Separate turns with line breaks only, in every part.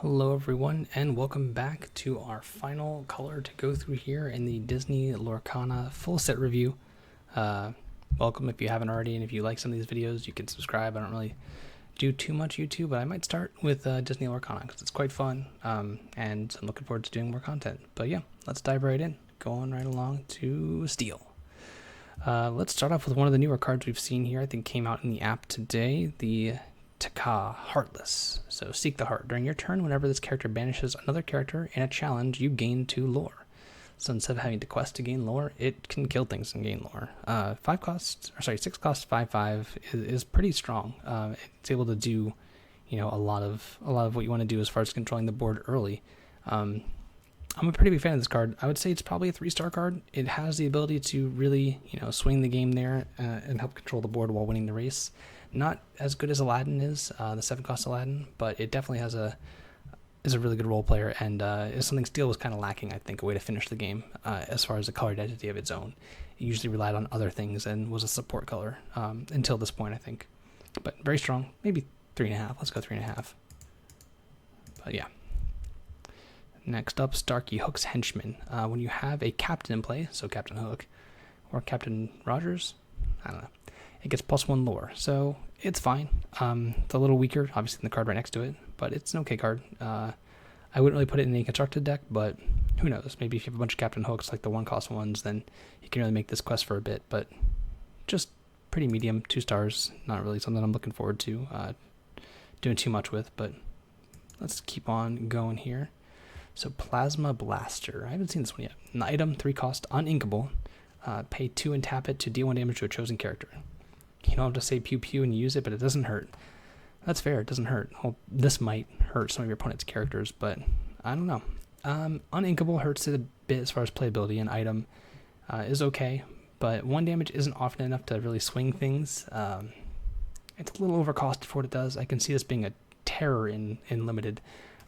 Hello everyone, and welcome back to our final color to go through here in the Disney Lorcana full set review. Welcome if you haven't already, and if you like some of these videos, you can subscribe. I don't really do too much YouTube, but I might start with Disney Lorcana because it's quite fun, and I'm looking forward to doing more content. But yeah, let's dive right in. Going right along to Steel. Let's start off with one of the newer cards we've seen here. I think came out in the app today, the Taka Heartless. So seek the heart. During your turn, whenever this character banishes another character in a challenge, you gain 2 lore. So instead of having to quest to gain lore, it can kill things and gain lore. 6 costs 5/5 is pretty strong. It's able to do, a lot of what you want to do as far as controlling the board early. I'm a pretty big fan of this card. I would say it's probably a 3-star card. It has the ability to really, swing the game there and help control the board while winning the race. Not as good as Aladdin is, the 7-cost Aladdin, but it definitely is a really good role player, and is something Steel was kind of lacking, I think, a way to finish the game as far as a color identity of its own. It usually relied on other things and was a support color until this point, I think. But very strong, maybe 3.5. Let's go 3.5. But yeah. Next up, Starkey Hook's Henchman. When you have a captain in play, so Captain Hook or Captain Rogers, I don't know, it gets +1 lore, so it's fine. It's a little weaker, obviously, than the card right next to it, but it's an okay card. I wouldn't really put it in any constructed deck, but who knows? Maybe if you have a bunch of Captain Hooks, like the 1-cost ones, then you can really make this quest for a bit, but just pretty medium, 2 stars. Not really something I'm looking forward to doing too much with, but let's keep on going here. So Plasma Blaster. I haven't seen this one yet. An item, 3-cost, uninkable. Pay 2 and tap it to deal 1 damage to a chosen character. You don't have to say pew pew and use it, but it doesn't hurt. That's fair, it doesn't hurt. Well, this might hurt some of your opponent's characters, but I don't know. Uninkable hurts it a bit as far as playability. An item is okay, but 1 damage isn't often enough to really swing things. It's a little overcosted for what it does. I can see this being a terror in Limited,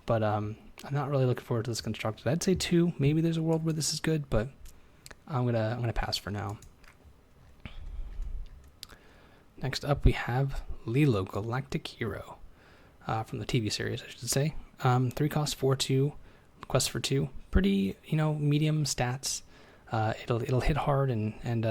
but I'm not really looking forward to this constructed. I'd say 2. Maybe there's a world where this is good, but I'm gonna pass for now. Next up, we have Lilo, Galactic Hero, from the TV series, I should say. 3 cost 4/2, quest for 2. Pretty, medium stats. It'll hit hard and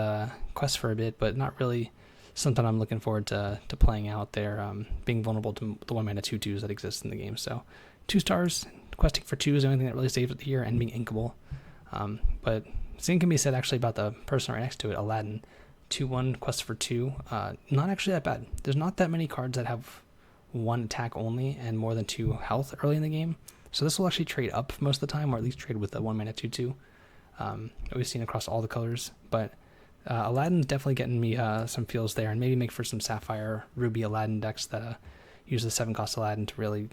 quest for a bit, but not really something I'm looking forward to playing out there. Being vulnerable to the 1-mana 2/2s that exist in the game. So 2 stars, questing for 2 is the only thing that really saves it here, and being inkable. But same can be said actually about the person right next to it, Aladdin. 2/1 quest for 2. Not actually that bad. There's not that many cards that have 1 attack only and more than 2 health early in the game. So this will actually trade up most of the time, or at least trade with the 1-mana 2/2 that we've seen across all the colors. But Aladdin's definitely getting me some feels there, and maybe make for some Sapphire Ruby Aladdin decks that use the 7-cost Aladdin to really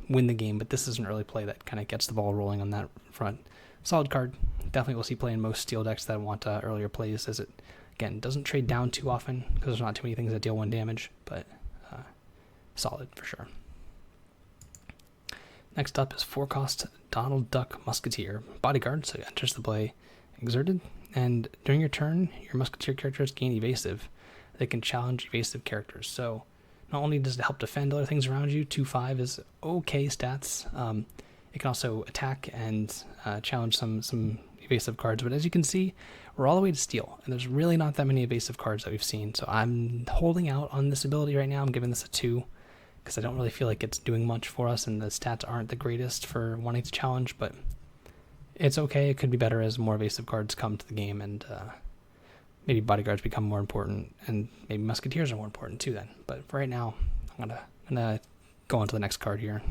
win the game. But this isn't really play that kind of gets the ball rolling on that front. Solid card. Definitely will see play in most Steel decks that want earlier plays, as it again doesn't trade down too often because there's not too many things that deal 1 damage, but solid for sure. Next up is 4-cost Donald Duck Musketeer. Bodyguard, so it enters the play exerted, and during your turn, your Musketeer characters gain evasive. They can challenge evasive characters. So not only does it help defend other things around you, 2/5 is okay stats. It can also attack and challenge some evasive cards, but as you can see, we're all the way to Steel, and there's really not that many evasive cards that we've seen, so I'm holding out on this ability right now. I'm giving this a 2 because I don't really feel like it's doing much for us, and the stats aren't the greatest for wanting to challenge, but it's okay. It could be better as more evasive cards come to the game, and maybe bodyguards become more important, and maybe musketeers are more important too then. But for right now, I'm gonna go on to the next card here.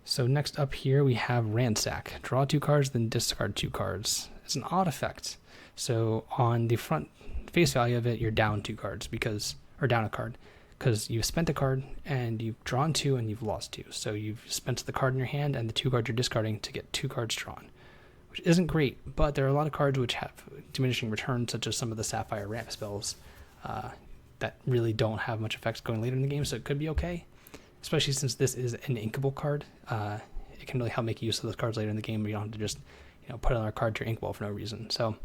So next up here we have Ransack. Draw 2 cards, then discard 2 cards. It's an odd effect. So on the front face value of it, you're down 2 cards or down a card, because you've spent a card and you've drawn 2 and you've lost 2. So you've spent the card in your hand and the 2 cards you're discarding to get 2 cards drawn, which isn't great. But there are a lot of cards which have diminishing returns, such as some of the Sapphire ramp spells that really don't have much effects going later in the game. So it could be okay. Especially since this is an inkable card, it can really help make use of those cards later in the game, where you don't have to just put another card to your inkball for no reason. So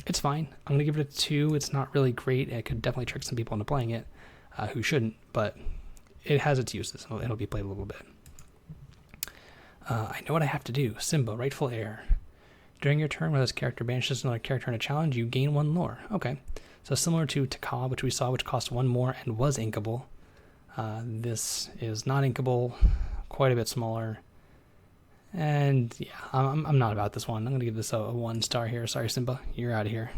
it's fine. I'm going to give it a 2. It's not really great. It could definitely trick some people into playing it who shouldn't, but it has its uses. It'll be played a little bit. I know what I have to do. Simba, rightful heir. During your turn, when this character banishes another character in a challenge, you gain 1 lore. Okay. So similar to Taka, which we saw, which cost 1 more and was inkable. This is not inkable, quite a bit smaller. And yeah, I'm not about this one. I'm going to give this a 1 star here. Sorry, Simba. You're out of here.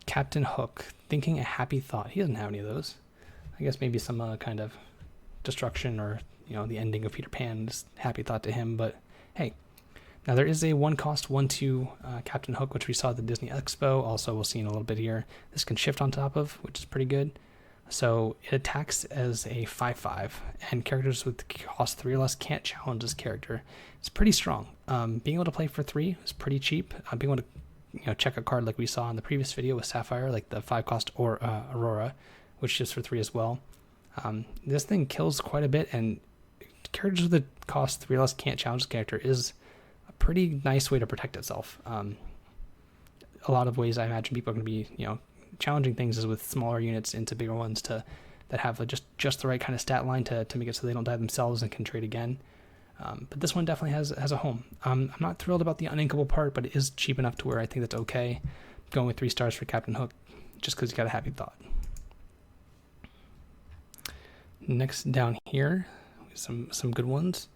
Captain Hook, thinking a happy thought. He doesn't have any of those. I guess maybe some kind of destruction or, the ending of Peter Pan is happy thought to him. But hey, now there is a 1 cost 1/2 Captain Hook, which we saw at the Disney Expo. Also, we'll see in a little bit here. This can shift on top of, which is pretty good. So it attacks as a 5/5, and characters with cost 3 or less can't challenge this character. It's pretty strong. Being able to play for 3 is pretty cheap. Being able to check a card like we saw in the previous video with Sapphire, like the 5 cost or Aurora, which is for 3 as well. This thing kills quite a bit, and characters with the cost 3 or less can't challenge this character is a pretty nice way to protect itself. A lot of ways I imagine people are going to be, challenging things is with smaller units into bigger ones that have just the right kind of stat line to make it so they don't die themselves and can trade again. But this one definitely has a home. I'm not thrilled about the uninkable part, but it is cheap enough to where I think that's okay. Going with 3 stars for Captain Hook, just because you got a happy thought. Next down here, some good ones.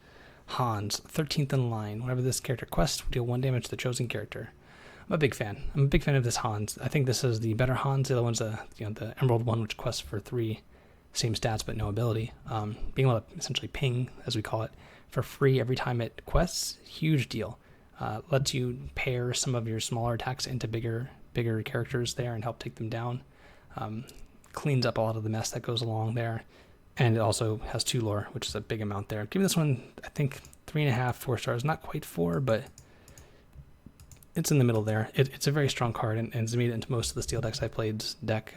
Hans, 13th in line. Whenever this character quests, will deal 1 damage to the chosen character. I'm a big fan. I'm a big fan of this Hans. I think this is the better Hans. The other one's the Emerald one, which quests for 3, same stats but no ability. Being able to essentially ping, as we call it, for free every time it quests, huge deal. Lets you pair some of your smaller attacks into bigger characters there and help take them down. Cleans up a lot of the mess that goes along there. And it also has 2 lore, which is a big amount there. Giving this one, I think, 3.5, 4 stars. Not quite 4, but it's in the middle there. It's a very strong card, and it's made it into most of the steel decks I played deck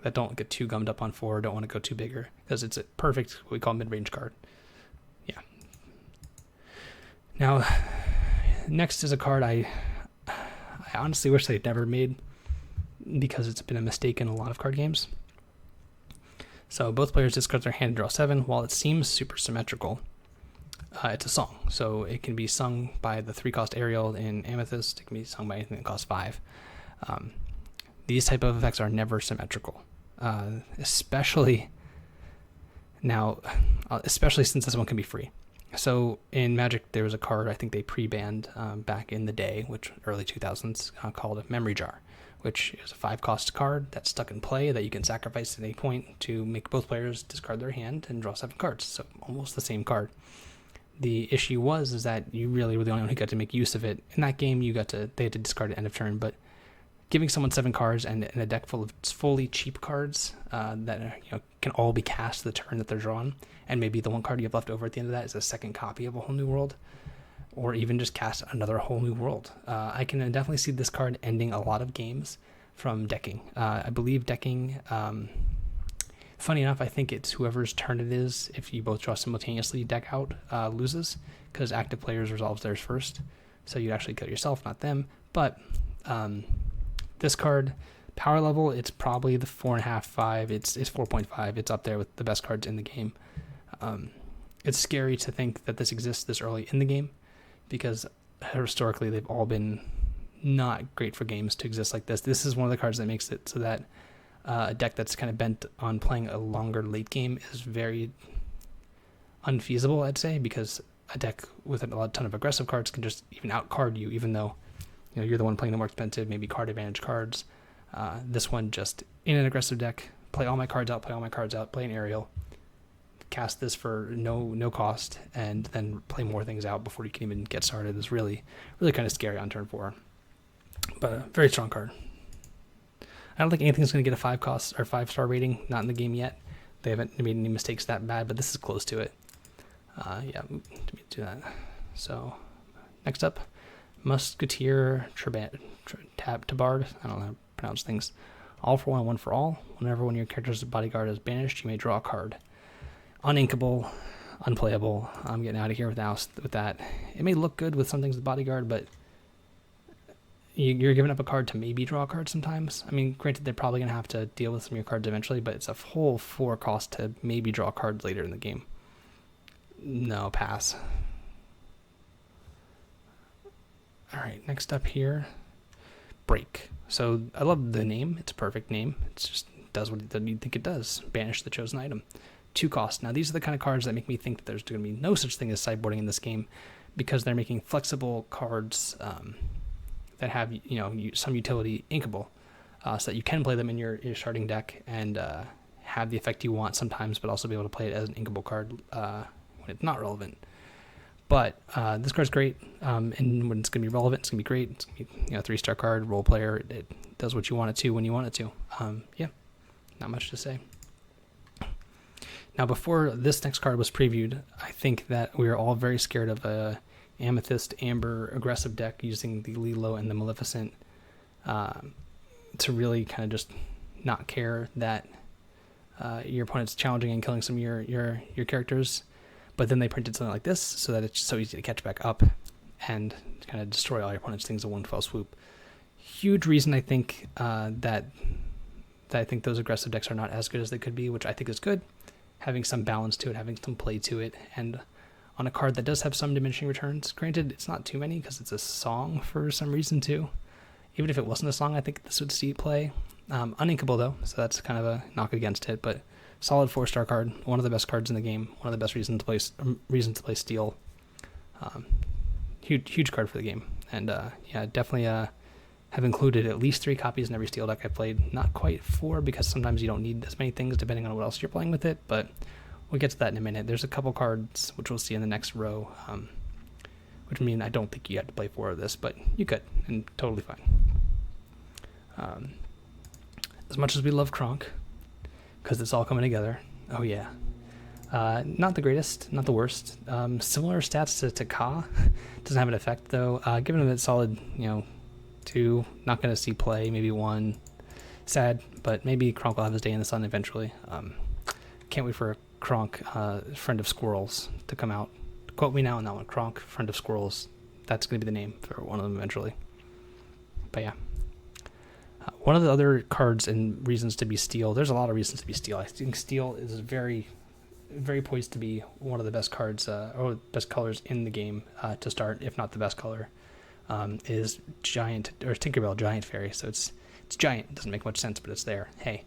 that don't get too gummed up on 4, don't want to go too bigger, because it's a perfect, what we call mid-range card. Yeah. Now, next is a card I honestly wish they'd never made, because it's been a mistake in a lot of card games. So both players discard their hand and draw 7. While it seems super symmetrical, it's a song. So it can be sung by the 3 cost Ariel in Amethyst. It can be sung by anything that costs 5. These type of effects are never symmetrical, especially since this one can be free. So in Magic, there was a card I think they pre-banned back in the day, which early 2000s, called a Memory Jar, which is a 5 cost card that's stuck in play that you can sacrifice at any point to make both players discard their hand and draw 7 cards. So almost the same card. The issue is that you really were the only one who got to make use of it. In that game, they had to discard at end of turn, but giving someone 7 cards and a deck full of fully cheap cards that can all be cast the turn that they're drawn, and maybe the 1 card you have left over at the end of that is a second copy of a whole new world, or even just cast another whole new world. I can definitely see this card ending a lot of games from decking. I believe decking, funny enough, I think it's whoever's turn it is, if you both draw simultaneously, deck out loses, because active players resolves theirs first. So you'd actually kill yourself, not them. But this card, power level, it's probably the 4.5, 5. It's 4.5. It's up there with the best cards in the game. It's scary to think that this exists this early in the game, because historically they've all been not great for games to exist like this. This is one of the cards that makes it so that a deck that's kind of bent on playing a longer late game is very unfeasible, I'd say, because a deck with a ton of aggressive cards can just even outcard you, even though you're the one playing the more expensive, maybe card advantage cards. This one just, in an aggressive deck, play all my cards out, play an Ariel, cast this for no cost, and then play more things out before you can even get started is really, really kind of scary on turn 4. But a very strong card. I don't think anything's going to get a 5 cost or 5-star rating, not in the game yet. They haven't made any mistakes that bad, but this is close to it. Yeah, let me do that. So, next up, Musketeer Tabard. I don't know how to pronounce things. All for one, one for all. Whenever one of your character's bodyguard is banished, you may draw a card. Uninkable, unplayable. I'm getting out of here with that. It may look good with some things with bodyguard, but you're giving up a card to maybe draw a card sometimes. I mean, granted, they're probably going to have to deal with some of your cards eventually, but it's a whole 4 cost to maybe draw cards later in the game. No, pass. All right, next up here, Break. So I love the name. It's a perfect name. It just does what you think it does. Banish the chosen item. 2 cost. Now, these are the kind of cards that make me think that there's going to be no such thing as sideboarding in this game, because they're making flexible cards that have some utility inkable, so that you can play them in your starting deck and have the effect you want sometimes, but also be able to play it as an inkable card when it's not relevant. But this card's great, and when it's going to be relevant, it's going to be great. It's going to be 3-star card, role player. It does what you want it to when you want it to. Yeah, not much to say. Now, before this next card was previewed, I think that we were all very scared of a Amethyst Amber aggressive deck using the Lilo and the Maleficent to really kind of just not care that your opponent's challenging and killing some of your characters. But then they printed something like this so that it's so easy to catch back up and kind of destroy all your opponent's things in one fell swoop. Huge reason I think that I think those aggressive decks are not as good as they could be, which I think is good. Having some balance to it, having some play to it, and on a card that does have some diminishing returns. Granted, it's not too many because it's a song for some reason too. Even if it wasn't a song, I think this would see play. Uninkable though, so that's kind of a knock against it, but solid 4-star card, one of the best cards in the game, one of the best reasons to play Steel. Huge card for the game, and yeah, definitely have included at least 3 copies in every Steel deck I played. Not quite 4 because sometimes you don't need as many things depending on what else you're playing with it, but we'll get to that in a minute. There's a couple cards which we'll see in the next row, which mean I don't think you have to play 4 of this, but you could, and totally fine. As much as we love Kronk, because it's all coming together, oh yeah. Not the greatest, not the worst. Similar stats to Ka. Doesn't have an effect though. Giving him a solid, 2. Not going to see play, maybe 1. Sad, but maybe Kronk will have his day in the sun eventually. Can't wait for Kronk, Friend of Squirrels, to come out. Quote me now on that one. Kronk, Friend of Squirrels. That's going to be the name for one of them eventually. But yeah. One of the other cards and reasons to be Steel, there's a lot of reasons to be Steel. I think Steel is very, very poised to be one of the best cards, or best colors in the game to start, if not the best color, is Giant, or Tinkerbell Giant Fairy. So it's giant. It doesn't make much sense, but it's there. Hey.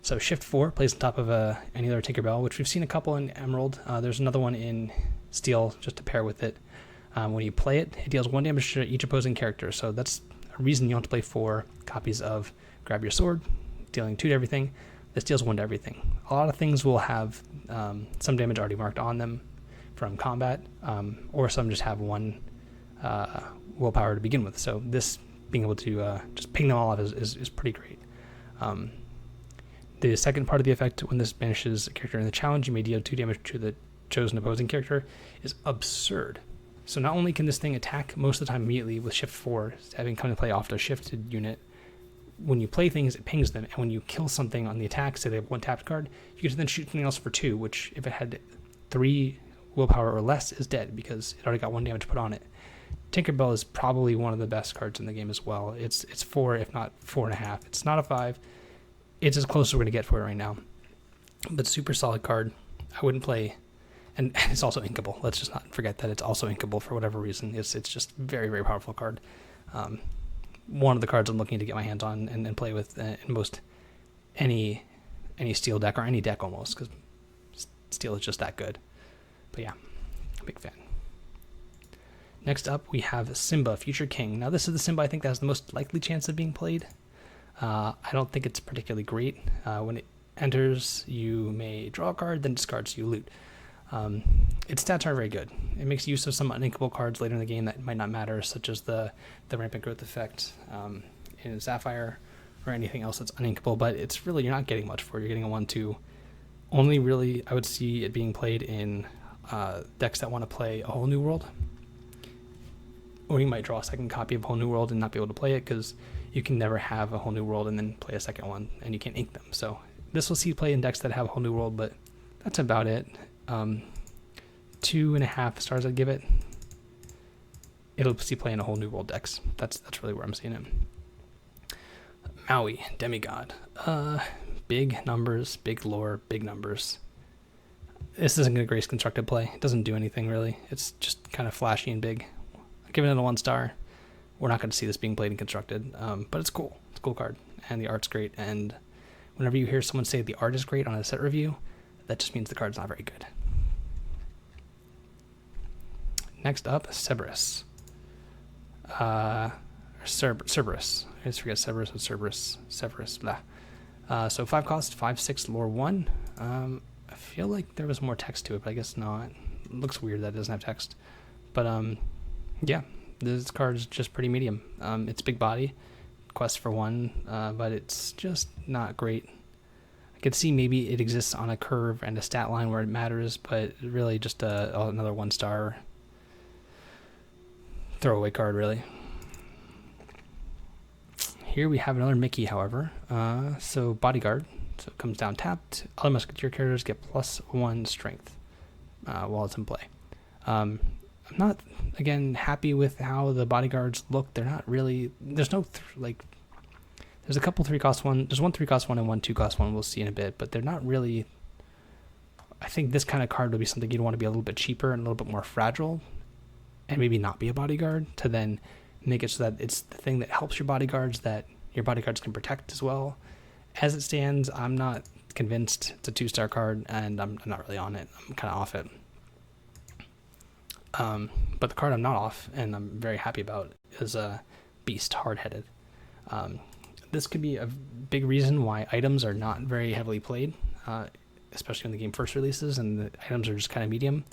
So Shift 4 plays on top of any other Tinkerbell, which we've seen a couple in Emerald. There's another one in Steel just to pair with it. When you play it, it deals 1 damage to each opposing character. So that's a reason you want to play 4 copies of Grab Your Sword, dealing 2 to everything. This deals 1 to everything. A lot of things will have some damage already marked on them from combat, or some just have 1 willpower to begin with. So this being able to just ping them all off is pretty great. The second part of the effect, when this banishes a character in the challenge, you may deal 2 damage to the chosen opposing character, is absurd. So not only can this thing attack most of the time immediately with Shift 4, having come to play off the shifted unit, when you play things, it pings them, and when you kill something on the attack, say they have 1 tapped card, you get to then shoot something else for 2, which if it had 3 willpower or less is dead because it already got 1 damage put on it. Tinkerbell is probably one of the best cards in the game as well. It's 4, if not 4.5. It's not a 5. It's as close as we're going to get for it right now. But super solid card. I wouldn't play... And it's also inkable. Let's just not forget that it's also inkable for whatever reason. It's just very, very powerful card. One of the cards I'm looking to get my hands on and play with in most any Steel deck, or any deck almost, because Steel is just that good. But yeah, big fan. Next up, we have Simba, Future King. Now this is the Simba I think that has the most likely chance of being played. I don't think it's particularly great. When it enters, you may draw a card, then discard so you loot. Its stats aren't very good. It makes use of some uninkable cards later in the game that might not matter, such as the rampant growth effect in Sapphire, or anything else that's uninkable, but it's really, you're not getting much for it. You're getting a 1/2. Only really, I would see it being played in decks that want to play a Whole New World. Or you might draw a second copy of Whole New World and not be able to play it, because you can never have a Whole New World and then play a second one, and you can't ink them. So this will see play in decks that have a Whole New World, but that's about it. 2.5 stars I'd give it. it'll see play in a whole new world decks. That's really where I'm seeing it. Maui, Demigod. Big numbers, big lore, big numbers. This isn't going to grace constructed play. It doesn't do anything really. It's just kind of flashy and big. I'm giving it a 1 star. We're not going to see this being played and constructed, but it's cool. It's a cool card, and the art's great. And whenever you hear someone say the art is great on a set review, that just means the card's not very good. Next up, Cerberus. Cerberus. I just forget Cerberus and Cerberus. Cerberus, blah. So 5 cost, 5/6 lore 1. I feel like there was more text to it, but I guess not. It looks weird that it doesn't have text. But yeah, this card is just pretty medium. It's big body, quest for 1, but it's just not great. I could see maybe it exists on a curve and a stat line where it matters, but really just another 1 star throwaway card, really. Here we have another Mickey, however. So Bodyguard. So it comes down tapped. Other Musketeer characters get +1 strength while it's in play. I'm not, again, happy with how the bodyguards look. They're not really... There's no, there's a couple 3-cost 1. There's one 3-cost 1 and one 2-cost 1 we'll see in a bit, but they're not really... I think this kind of card would be something you'd want to be a little bit cheaper and a little bit more fragile and maybe not be a bodyguard to then make it so that it's the thing that helps your bodyguards that your bodyguards can protect as well. As it stands, I'm not convinced. It's a 2-star card, and I'm not really on it. I'm kind of off it. But the card I'm not off, and I'm very happy about, is Beast, Hard-Headed. This could be a big reason why items are not very heavily played, especially when the game first releases, and the items are just kind of medium,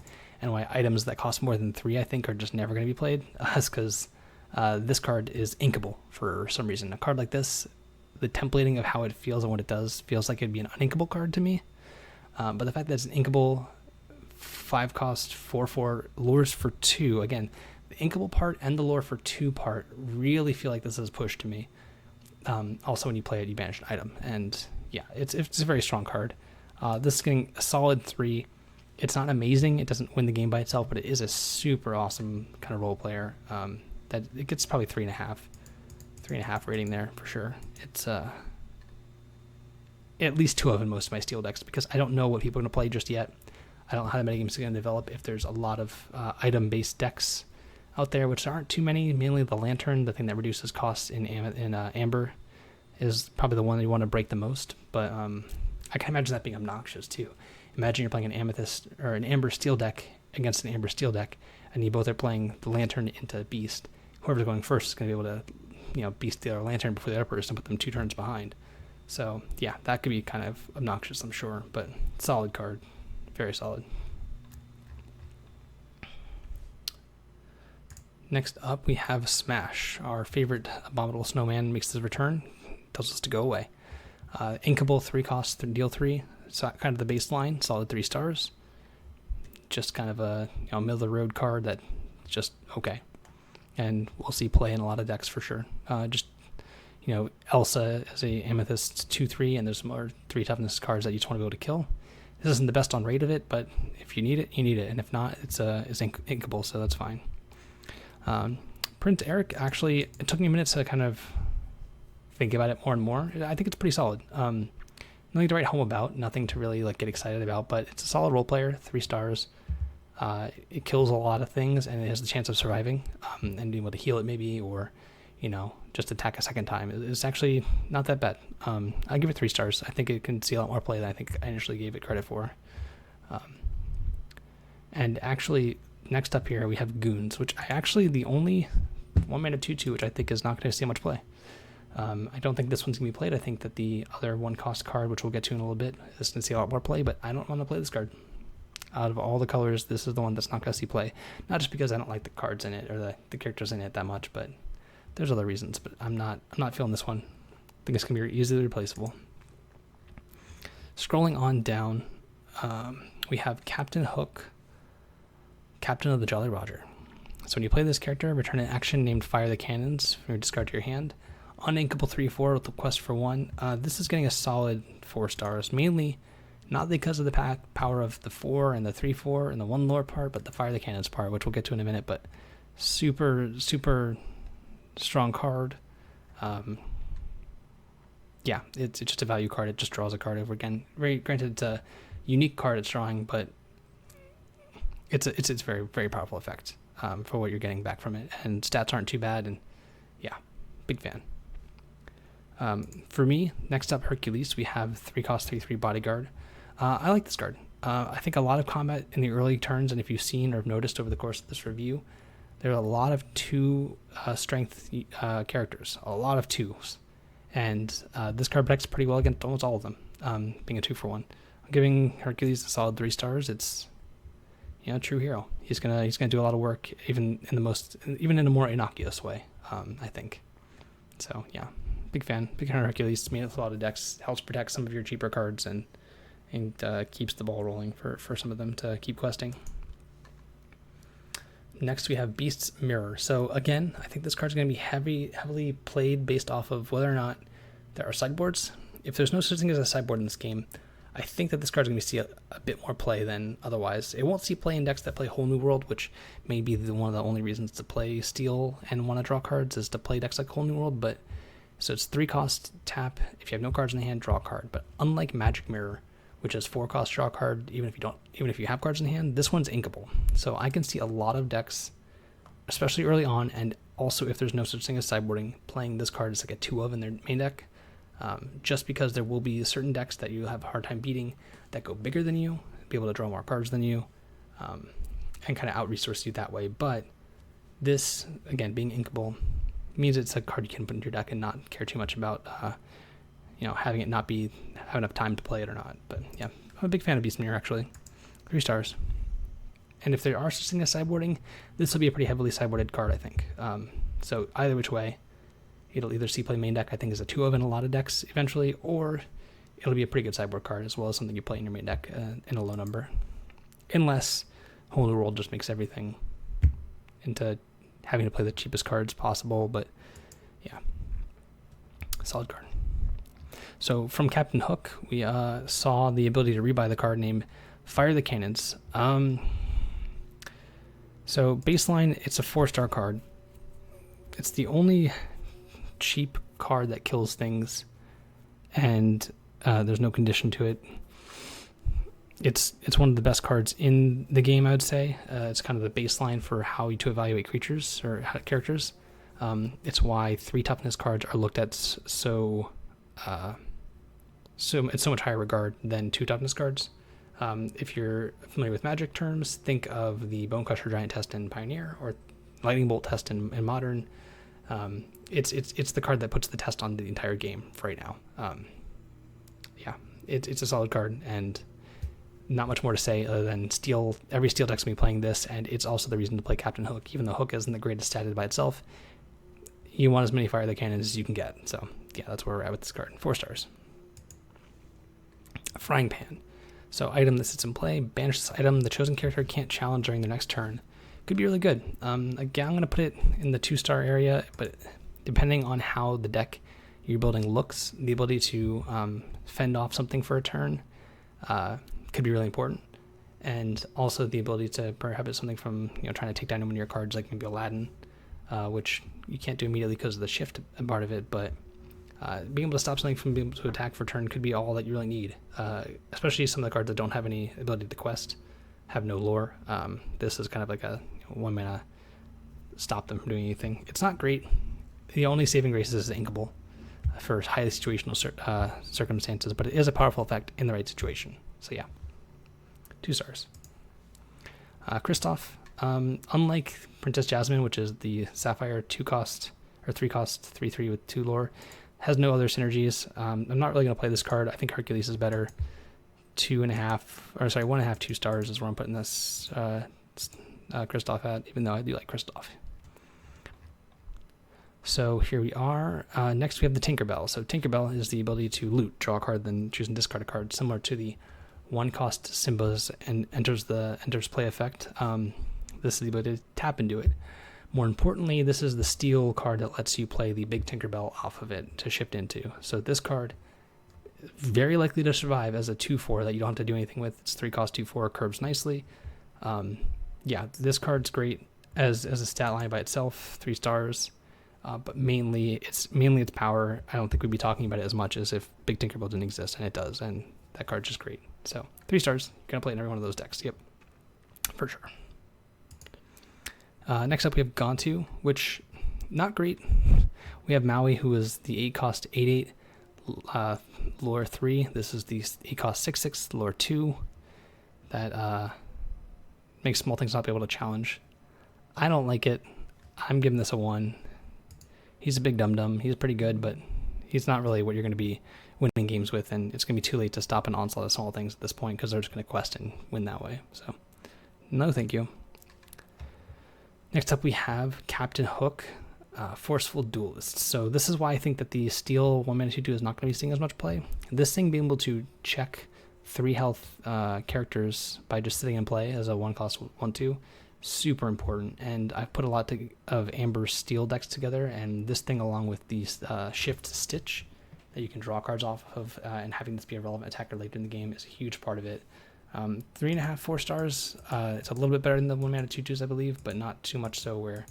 and why items that cost more than 3, I think, are just never going to be played. That's because this card is inkable for some reason. A card like this, the templating of how it feels and what it does feels like it'd be an uninkable card to me. But the fact that it's an inkable 5-cost 4/4 lures for 2, again, the inkable part and the lure for 2 part really feel like this is pushed to me. Also, when you play it, you banish an item, and yeah, it's a very strong card. This is getting a solid 3. It's not amazing. It doesn't win the game by itself, but it is a super awesome kind of role player. That it gets probably 3.5 rating there for sure. It's at least 2 of in most of my steel decks because I don't know what people are going to play just yet. I don't know how the metagames are going to develop. If there's a lot of item-based decks out there, which there aren't too many, mainly the Lantern, the thing that reduces costs in Amber, is probably the one that you want to break the most. But I can imagine that being obnoxious too. Imagine you're playing an Amethyst or an Amber Steel deck against an Amber Steel deck, and you both are playing the Lantern into Beast. Whoever's going first is going to be able to, beast the other Lantern before the other person and put them 2 turns behind. So yeah, that could be kind of obnoxious, I'm sure, but solid card, very solid. Next up, we have Smash. Our favorite abominable snowman makes his return, tells us to go away. Inkable 3-cost, deal 3. So kind of the baseline, solid 3 stars. Just kind of a middle of the road card that just okay, and we'll see play in a lot of decks for sure. Elsa as a Amethyst 2/3, and there's some more 3 toughness cards that you just want to be able to kill. This isn't the best on rate of it, but if you need it, you need it, and if not, it's inkable, so that's fine. Prince Eric, actually, it took me a minute to kind of think about it more and more. I think it's pretty solid. Nothing to write home about, nothing to really get excited about, but it's a solid role player, 3 stars. It kills a lot of things, and it has the chance of surviving and being able to heal it maybe, or just attack a second time. It's actually not that bad. I give it 3 stars. I think it can see a lot more play than I think I initially gave it credit for. And actually, next up here we have Goons, which the only 1-mana 2/2 which I think is not going to see much play. I don't think this one's going to be played. I think that the other 1-cost card, which we'll get to in a little bit, is going to see a lot more play, but I don't want to play this card. Out of all the colors, this is the one that's not going to see play. Not just because I don't like the cards in it or the characters in it that much, but there's other reasons. But I'm not feeling this one. I think it's going to be easily replaceable. Scrolling on down, we have Captain Hook, Captain of the Jolly Roger. So when you play this character, return an action named Fire the Cannons from your discard to your hand. Uninkable 3/4 with the quest for 1. This is getting a solid 4 stars, mainly not because of the power of the 4 and the 3/4 and the 1 lore part, but the Fire the Cannons part, which we'll get to in a minute. But super strong card. Yeah, it's just a value card. It just draws a card over again. Granted, it's a unique card it's drawing, but it's very powerful effect for what you're getting back from it, and stats aren't too bad. And yeah, big fan. For me, next up, Hercules. We have 3-cost 3/3 bodyguard. I like this card. I think a lot of combat in the early turns, and if you've seen or have noticed over the course of this review, there are a lot of 2 strength characters, a lot of 2s, and this card protects pretty well against almost all of them, being a 2-for-1. I'm giving Hercules a solid 3 stars. It's, you know, true hero. He's gonna do a lot of work, even in a more innocuous way. I think. So yeah, big fan of Hercules. Made with a lot of decks, helps protect some of your cheaper cards, and keeps the ball rolling for some of them to keep questing. Next we have Beast's Mirror. So again, I think this card's going to be heavily played based off of whether or not there are sideboards. If there's no such thing as a sideboard in this game, I think that this card's going to see a bit more play than otherwise. It won't see play in decks that play Whole New World, which may be one of the only reasons to play Steel and want to draw cards is to play decks like Whole New World. But so it's 3-cost tap. If you have no cards in the hand, draw a card. But unlike Magic Mirror, which is 4-cost draw a card, even if you have cards in the hand, this one's inkable. So I can see a lot of decks, especially early on, and also if there's no such thing as sideboarding, playing this card as like a 2 of in their main deck. Just because there will be certain decks that you have a hard time beating that go bigger than you, be able to draw more cards than you, and kind of out-resource you that way. But this, again, being inkable, means it's a card you can put in your deck and not care too much about, having it not have enough time to play it or not. But yeah, I'm a big fan of Beast Mirror, actually. 3 stars. And if there are such thing as sideboarding, this will be a pretty heavily sideboarded card, I think. So either which way, it'll either see play main deck, I think, as a 2 of in a lot of decks eventually, or it'll be a pretty good sideboard card as well as something you play in your main deck in a low number. Unless Whole New World just makes everything into having to play the cheapest cards possible. But yeah, solid card. So from Captain Hook, we saw the ability to rebuy the card named Fire the Cannons. So baseline, it's a 4-star card. It's the only cheap card that kills things, and there's no condition to it. It's one of the best cards in the game, I would say. It's kind of the baseline for how to evaluate creatures or characters. It's why 3 toughness cards are looked at so it's so much higher regard than 2 toughness cards. If you're familiar with Magic terms, think of the Bonecrusher Giant test in Pioneer or Lightning Bolt test in Modern. It's the card that puts the test on the entire game for right now. It's a solid card, and not much more to say other than Steel. Every Steel deck's gonna be playing this, and it's also the reason to play Captain Hook. Even though Hook isn't the greatest statted by itself, you want as many Fire the Cannons as you can get. So yeah, that's where we're at with this card. 4 stars. Frying Pan. So item that sits in play, banish this item. The chosen character can't challenge during their next turn. Could be really good. Again, I'm going to put it in the 2-star area, but depending on how the deck you're building looks, the ability to fend off something for a turn could be really important. And also the ability to prohibit something from trying to take down one of your cards, like maybe Aladdin, which you can't do immediately because of the shift part of it, but being able to stop something from being able to attack for turn could be all that you really need, especially some of the cards that don't have any ability to quest, have no lore. This is kind of like a 1-mana stop them from doing anything. It's not great. The only saving grace is inkable for highly situational circumstances, but it is a powerful effect in the right situation. So yeah, 2 stars. Kristoff, unlike Princess Jasmine, which is the Sapphire 2-cost or 3-cost 3/3 with 2 lore, has no other synergies. I'm not really going to play this card. I think Hercules is better. 1.5 2 stars is where I'm putting this Kristoff at, even though I do like Kristoff. So here we are. Next we have the Tinkerbell. So Tinkerbell is the ability to loot, draw a card, then choose and discard a card, similar to the 1-cost Simba's and enters play effect. This is the ability to tap into it. More importantly, this is the Steel card that lets you play the big Tinkerbell off of it to shift into. So this card, very likely to survive as a 2/4 that you don't have to do anything with. It's 3-cost 2/4, curves nicely. Yeah, this card's great. as a stat line by itself, 3 stars. But mainly its power. I don't think we'd be talking about it as much as if Big Tinkerbell didn't exist, and it does, and that card's just great. So 3 stars. You're gonna play in every one of those decks. Yep, for sure. Next up we have Gontu, which not great. We have Maui, who is the 8 cost 8/8 lore 3. This is the 8 cost 6/6 lore 2. That makes small things not be able to challenge. I don't like it. I'm giving this a 1. He's a big dum-dum. He's pretty good, but he's not really what you're going to be winning games with, and it's going to be too late to stop an onslaught of small things at this point because they're just going to quest and win that way. So, no thank you. Next up we have Captain Hook, Forceful Duelist. So this is why I think that the Steel 1-mana 2/2 is not going to be seeing as much play. This thing being able to check 3 health characters by just sitting in play as a 1 cost 1/2, super important. And I've put a lot of Amber Steel decks together, and this thing along with these Shift Stitch that you can draw cards off of, and having this be a relevant attacker later in the game is a huge part of it. 3.5, 4 stars. It's a little bit better than the 1-mana 2/2s, I believe, but not too much so where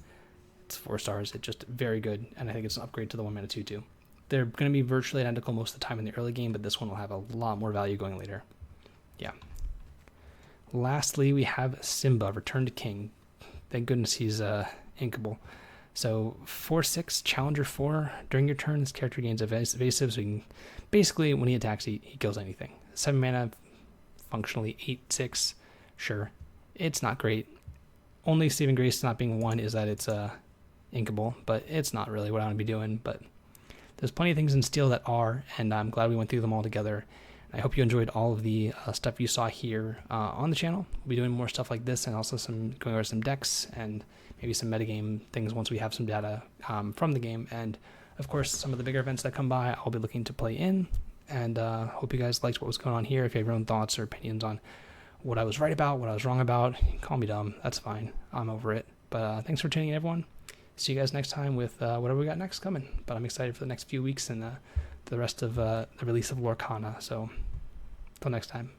it's 4 stars. It's just very good, and I think it's an upgrade to the 1-mana 2/2. They're going to be virtually identical most of the time in the early game, but this one will have a lot more value going later. Yeah. Lastly, we have Simba, Return to King. Thank goodness he's inkable. So 4/6, Challenger 4. During your turn, this character gains evasive, so he can, basically when he attacks, he kills anything. 7 mana, functionally 8/6. Sure, it's not great. Only saving grace not being 1 is that it's inkable, but it's not really what I want to be doing. But there's plenty of things in Steel that are, and I'm glad we went through them all together. I hope you enjoyed all of the stuff you saw here on the channel. We'll be doing more stuff like this, and also going over some decks and maybe some metagame things once we have some data from the game. And of course, some of the bigger events that come by, I'll be looking to play in. And hope you guys liked what was going on here. If you have your own thoughts or opinions on what I was right about, what I was wrong about, call me dumb. That's fine. I'm over it. But thanks for tuning in, everyone. See you guys next time with whatever we got next coming. But I'm excited for the next few weeks and the rest of the release of Lorcana. So, till next time.